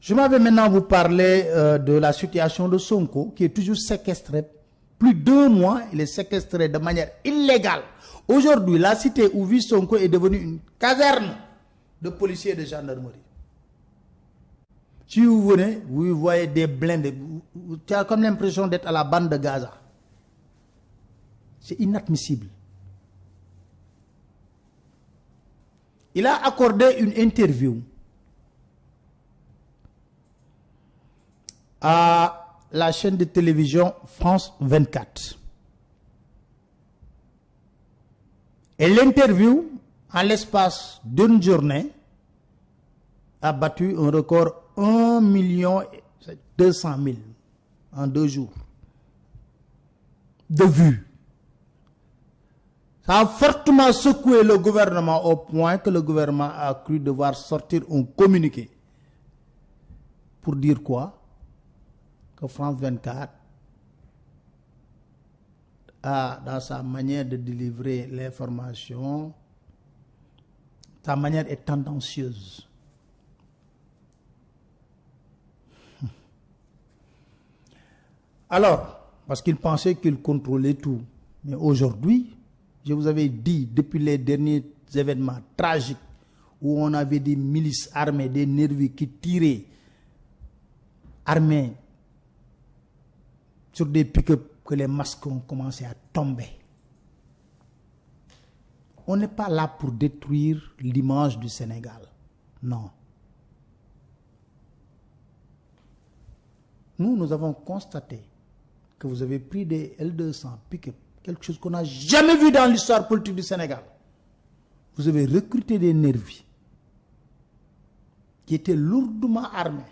Je m'avais maintenant vous parler de la situation de Sonko, qui est toujours séquestré. Plus d'1 mois, il est séquestré de manière illégale. Aujourd'hui, la cité où vit Sonko est devenue une caserne de policiers et de gendarmerie. Si vous venez, vous voyez des blindés. Tu as comme l'impression d'être à la bande de Gaza. C'est inadmissible. Il a accordé une interview à la chaîne de télévision France 24. Et l'interview, en l'espace d'une journée, a battu un record 1 200 000 en 2 jours de vues. Ça a fortement secoué le gouvernement au point que le gouvernement a cru devoir sortir un communiqué. Pour dire quoi? Que France 24 a, dans sa manière de délivrer l'information, sa manière est tendancieuse. Alors, parce qu'il pensait qu'il contrôlait tout. Mais aujourd'hui, je vous avais dit, depuis les derniers événements tragiques, où on avait des milices armées, des nervis qui tiraient, armés, sur des pick-up, que les masques ont commencé à tomber. On n'est pas là pour détruire l'image du Sénégal. Non. Nous avons constaté que vous avez pris des L200 pick-up, quelque chose qu'on n'a jamais vu dans l'histoire politique du Sénégal. Vous avez recruté des nervis qui étaient lourdement armés,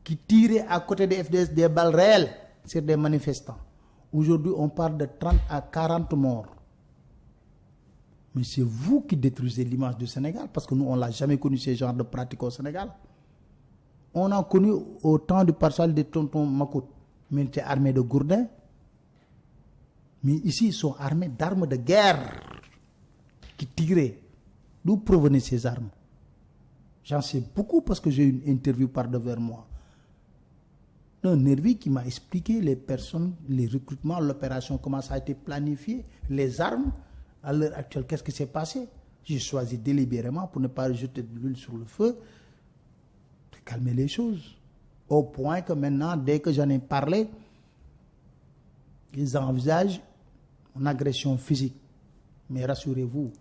qui tiraient à côté des FDS des balles réelles sur des manifestants. Aujourd'hui, on parle de 30 à 40 morts. Mais c'est vous qui détruisez l'image du Sénégal, parce que nous, on ne l'a jamais connu ce genre de pratique au Sénégal. On a connu au temps du passage de Tonton Makout, mais ils étaient armés de gourdins. Mais ici, ils sont armés d'armes de guerre qui tiraient. D'où provenaient ces armes? J'en sais beaucoup parce que j'ai eu une interview par devers moi. Un nervi qui m'a expliqué les personnes, les recrutements, l'opération, comment ça a été planifié, les armes. À l'heure actuelle, qu'est-ce qui s'est passé? J'ai choisi délibérément pour ne pas jeter de l'huile sur le feu, de calmer les choses. Au point que maintenant, dès que j'en ai parlé, ils envisagent une agression physique. Mais rassurez-vous,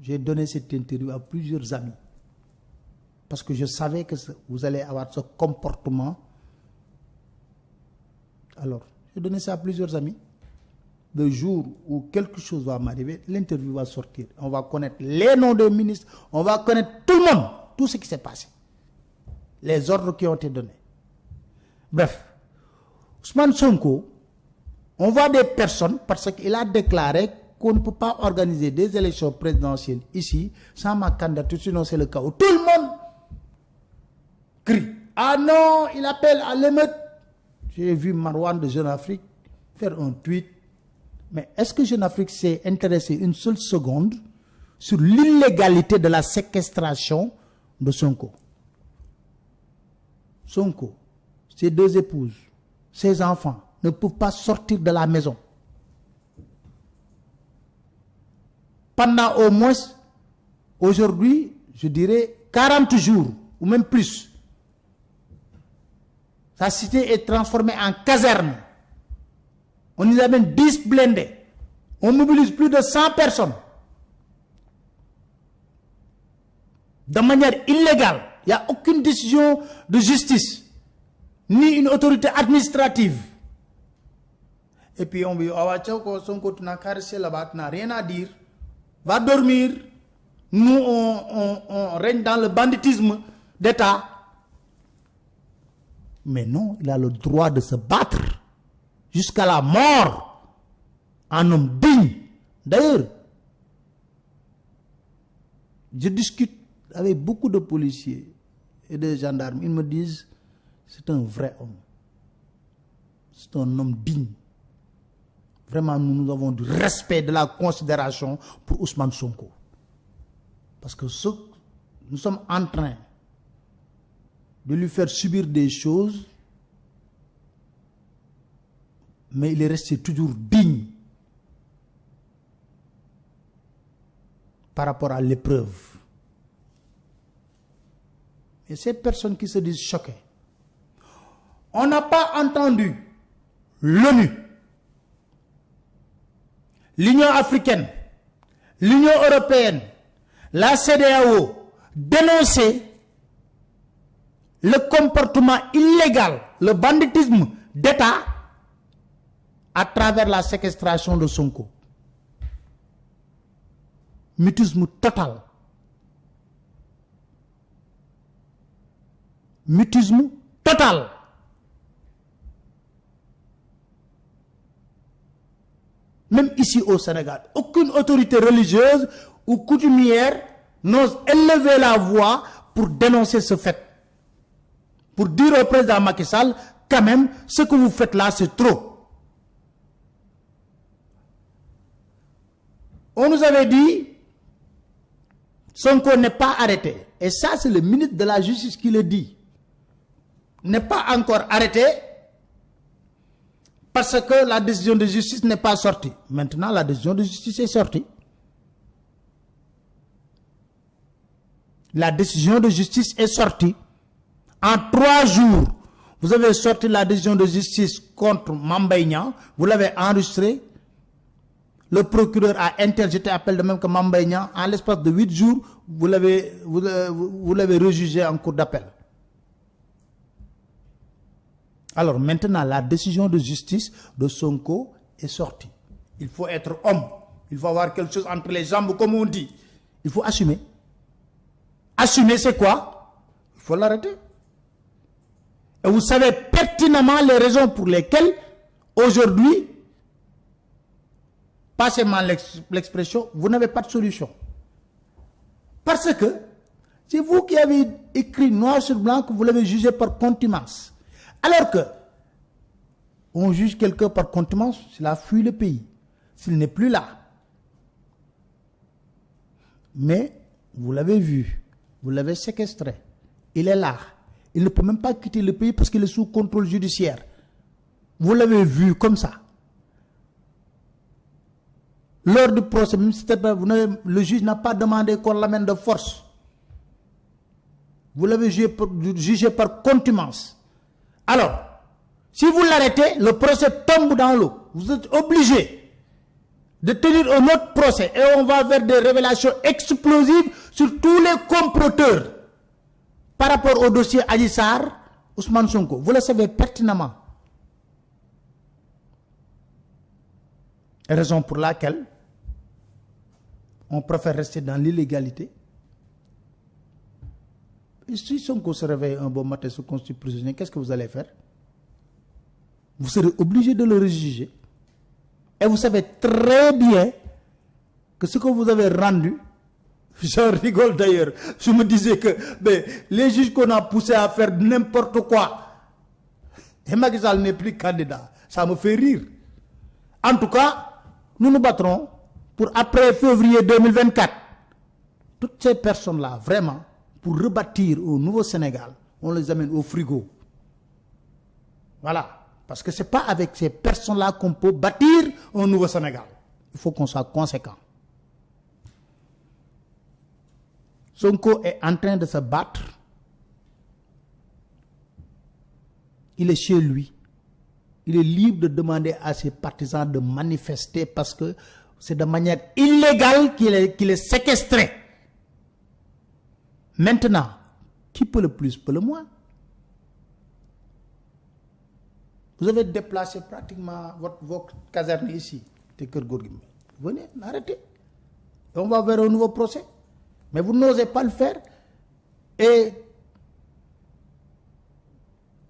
j'ai donné cette interview à plusieurs amis. Parce que je savais que vous allez avoir ce comportement. Alors, j'ai donné ça à plusieurs amis. Le jour où quelque chose va m'arriver, l'interview va sortir. On va connaître les noms des ministres, on va connaître tout le monde, tout ce qui s'est passé. Les ordres qui ont été donnés. Bref, Ousmane Sonko, on voit des personnes, parce qu'il a déclaré qu'on ne peut pas organiser des élections présidentielles ici sans ma candidature, sinon c'est le chaos. Tout le monde crie. Ah non, il appelle à l'émeute. J'ai vu Marwan de Jeune Afrique faire un tweet. Mais est-ce que Jeune Afrique s'est intéressé une seule seconde sur l'illégalité de la séquestration de Sonko? Sonko, ses 2 épouses, ses enfants ne peuvent pas sortir de la maison. Pendant au moins, aujourd'hui, je dirais 40 jours ou même plus. Sa cité est transformée en caserne. On y amène 10 blindés. On mobilise plus de 100 personnes. De manière illégale. Il n'y a aucune décision de justice. Ni une autorité administrative. Et puis on dit, Sonko, tu n'as qu'à rester là-bas, tu n'as rien à dire. Va dormir. Nous, on règne dans le banditisme d'État. Mais non, il a le droit de se battre jusqu'à la mort en homme digne. D'ailleurs, je discute avec beaucoup de policiers et de gendarmes. Ils me disent, c'est un vrai homme. C'est un homme digne. Vraiment, nous avons du respect, de la considération pour Ousmane Sonko. Parce que nous sommes en train de lui faire subir des choses, mais il est resté toujours digne par rapport à l'épreuve. Et ces personnes qui se disent choquées, on n'a pas entendu l'ONU, l'Union africaine, l'Union européenne, la CEDEAO dénoncer le comportement illégal, le banditisme d'État à travers la séquestration de Sonko. Mutisme total. Mutisme total. Même ici au Sénégal, aucune autorité religieuse ou coutumière n'ose élever la voix pour dénoncer ce fait. Pour dire au président Macky Sall, quand même, ce que vous faites là, c'est trop. On nous avait dit, Sonko n'est pas arrêté. Et ça, c'est le ministre de la Justice qui le dit. N'est pas encore arrêté parce que la décision de justice n'est pas sortie. Maintenant, la décision de justice est sortie. La décision de justice est sortie. En 3 jours, vous avez sorti la décision de justice contre Mame Mbaye Niang. Vous l'avez enregistré. Le procureur a interjeté appel de même que Mame Mbaye Niang. En l'espace de 8 jours, vous l'avez rejugé en cour d'appel. Alors maintenant, la décision de justice de Sonko est sortie. Il faut être homme. Il faut avoir quelque chose entre les jambes, comme on dit. Il faut assumer. Assumer, c'est quoi? Il faut l'arrêter. Et vous savez pertinemment les raisons pour lesquelles, aujourd'hui, passez-moi l'expression, vous n'avez pas de solution. Parce que c'est vous qui avez écrit noir sur blanc que vous l'avez jugé par contumace. Alors que on juge quelqu'un par contumace, s'il a fui le pays, s'il n'est plus là. Mais vous l'avez vu, vous l'avez séquestré, il est là. Il ne peut même pas quitter le pays parce qu'il est sous contrôle judiciaire. Vous l'avez vu comme ça. Lors du procès, même si le juge n'a pas demandé qu'on l'amène de force. Vous l'avez jugé par contumace. Alors, si vous l'arrêtez, le procès tombe dans l'eau. Vous êtes obligé de tenir un autre procès et on va vers des révélations explosives sur tous les comploteurs par rapport au dossier Adji Sarr, Ousmane Sonko. Vous le savez pertinemment. Raison pour laquelle on préfère rester dans l'illégalité. Et si Sonko se réveille un bon matin, se constitue prisonnier, qu'est-ce que vous allez faire? Vous serez obligé de le rejuger. Et vous savez très bien que ce que vous avez rendu, j'en rigole d'ailleurs, je me disais que les juges qu'on a poussés à faire n'importe quoi, et Macky Sall n'est plus candidat, ça me fait rire. En tout cas, nous nous battrons pour après février 2024. Toutes ces personnes-là, vraiment, pour rebâtir au nouveau Sénégal, on les amène au frigo. Voilà. Parce que ce n'est pas avec ces personnes-là qu'on peut bâtir un nouveau Sénégal. Il faut qu'on soit conséquent. Sonko est en train de se battre. Il est chez lui. Il est libre de demander à ses partisans de manifester parce que c'est de manière illégale qu'il est séquestré. Maintenant, qui peut le plus, peut le moins. Vous avez déplacé pratiquement votre caserne ici, venez, arrêtez. Et on va vers un nouveau procès. Mais vous n'osez pas le faire. Et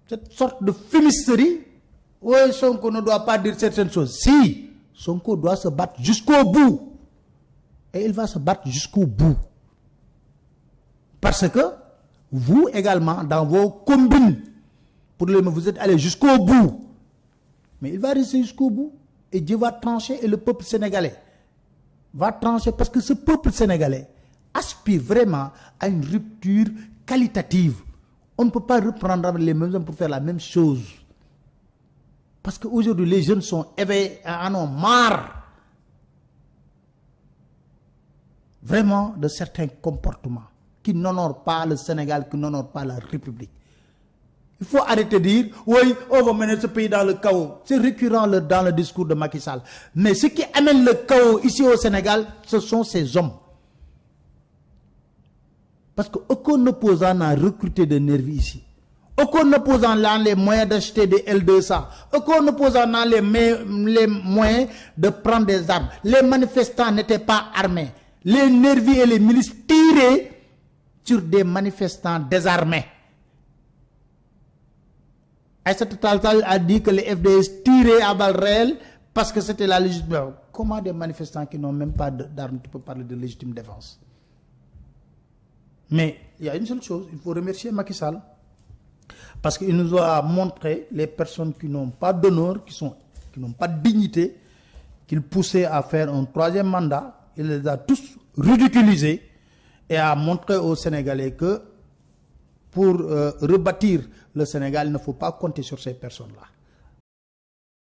cette sorte de fumisterie, oui, Sonko ne doit pas dire certaines choses. Si, Sonko doit se battre jusqu'au bout. Et il va se battre jusqu'au bout. Parce que vous également, dans vos combines, vous êtes allé jusqu'au bout. Mais il va rester jusqu'au bout. Et Dieu va trancher et le peuple sénégalais va trancher parce que ce peuple sénégalais aspire vraiment à une rupture qualitative On ne peut pas reprendre les mêmes hommes pour faire la même chose. Parce qu'aujourd'hui, les jeunes sont éveillés, en ont marre vraiment de certains comportements qui n'honorent pas le Sénégal, qui n'honorent pas la République. Il faut arrêter de dire, oui, on va mener ce pays dans le chaos. C'est récurrent dans le discours de Macky Sall. Mais ce qui amène le chaos ici au Sénégal, ce sont ces hommes. Parce qu'aucun opposant n'a recruté de nervis ici. Aucun opposant n'a les moyens d'acheter des L200. Aucun opposant n'a les moyens de prendre des armes. Les manifestants n'étaient pas armés. Les nervis et les milices tiraient sur des manifestants désarmés. Aïssata Tall Sall a dit que les FDS tiraient à balles réelles parce que c'était la légitime défense. Comment des manifestants qui n'ont même pas d'armes, tu peux parler de légitime défense? Mais il y a une seule chose, il faut remercier Macky Sall. Parce qu'il nous a montré les personnes qui n'ont pas d'honneur, qui n'ont pas de dignité, qu'il poussait à faire un troisième mandat. Il les a tous ridiculisés et a montré aux Sénégalais que pour rebâtir le Sénégal, il ne faut pas compter sur ces personnes-là.